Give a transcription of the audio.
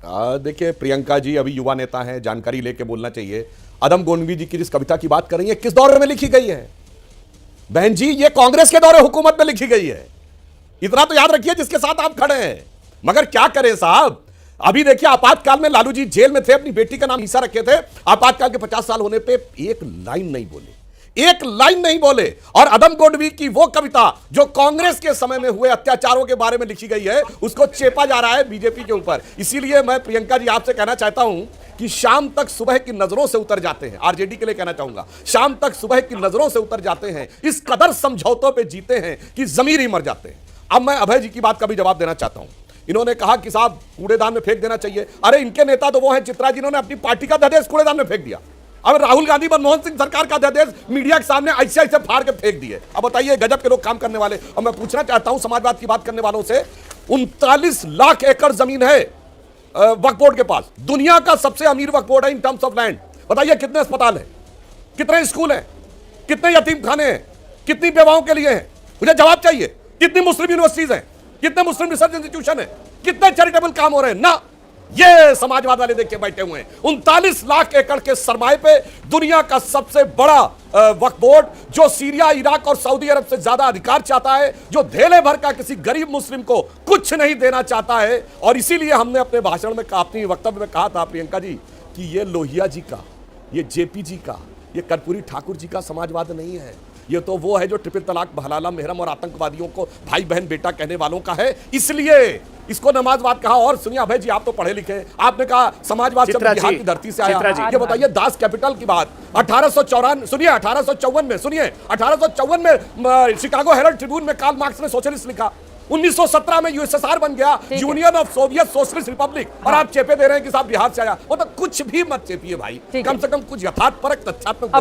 देखिए प्रियंका जी अभी युवा नेता हैं, जानकारी लेके बोलना चाहिए। अदम गोंडवी जी की जिस कविता की बात कर रही है किस दौर में लिखी गई है बहन जी? ये कांग्रेस के दौरे हुकूमत में लिखी गई है, इतना तो याद रखिए जिसके साथ आप खड़े हैं। मगर क्या करें साहब, अभी देखिए आपातकाल में लालू जी जेल में थे, अपनी बेटी का नाम ईसा रखे थे। आपातकाल के 50 साल होने पे एक लाइन नहीं बोले, एक लाइन नहीं बोले। और अदम गोंडवी की वो कविता जो कांग्रेस के समय में हुए अत्याचारों के बारे में लिखी गई है, उसको चेपा जा रहा है बीजेपी के ऊपर। इसीलिए मैं प्रियंका जी आपसे कहना चाहता हूं कि शाम तक सुबह की नजरों से उतर जाते हैं। आरजेडी के लिए कहना चाहूंगा, शाम तक सुबह की नजरों से उतर जाते हैं, इस कदर समझौतों पे जीते हैं कि जमीर ही मर जाते हैं। अब मैं अभय जी की बात का भी जवाब देना चाहता हूं। इन्होंने कहा कि साहब कूड़ेदान में फेंक देना चाहिए। अरे इनके नेता तो वो हैं चित्रा, जिन्होंने अपनी पार्टी का अध्यादेश कूड़ेदान में फेंक दिया। अब राहुल गांधी मनमोहन सिंह सरकार का अध्यादेश मीडिया के सामने ऐसे ऐसे फाड़ के फेंक दिए। अब बताइए गजब के लोग काम करने वाले। और मैं पूछना चाहता हूं समाजवाद की बात करने वालों से, 39 लाख एकड़ जमीन है वक्फ बोर्ड के पास, दुनिया का सबसे अमीर वक्फ बोर्ड है इन टर्म्स ऑफ लैंड। बताइए कितने अस्पताल हैं, कितने स्कूल हैं, कितने यतीम खाने हैं, कितनी बेवाओं के लिए हैं, मुझे जवाब चाहिए। कितनी मुस्लिम यूनिवर्सिटीज हैं, कितने मुस्लिम रिसर्च इंस्टीट्यूशन है, कितने चैरिटेबल काम हो रहे हैं ना। ये समाजवाद वाले देख के बैठे हुए हैं। 39 लाख एकड़ के सरमाए पे दुनिया का सबसे बड़ा वक्फ बोर्ड, जो सीरिया, इराक और सऊदी अरब से ज्यादा अधिकार चाहता है, जो धेले भर का किसी गरीब मुस्लिम को कुछ नहीं देना चाहता है। और इसीलिए हमने अपने भाषण में, अपनी वक्तव्य में कहा था प्रियंका जी कि ये लोहिया जी का, ये जेपी जी का, ये कर्पूरी ठाकुर जी का समाजवाद नहीं है। ये तो वो है जो ट्रिपल तलाक, बहलाला, मेहरम और आतंकवादियों को भाई बहन बेटा कहने वालों का है, इसलिए इसको नमाजवाद कहा। और सुनिए अभय जी, आप तो पढ़े लिखे, आपने कहा समाजवाद शब्द बिहार की धरती से आया। ये बताइए दास कैपिटल की बात 1854, सुनिए 1854 में, सुनिए 1854 में शिकागो हेरल्ड ट्रिब्यून में कार्ल मार्क्स ने सोशलिस्ट लिखा। 1917 में यूएसएसआर बन गया, union of Soviet socialist Republic, और आप चेपे दे रहे हैं कि साहब बिहार से आया। वो तो कुछ भी मत चेपिए भाई, कम से कम कुछ यथार्थपरक तथ्यात्मक।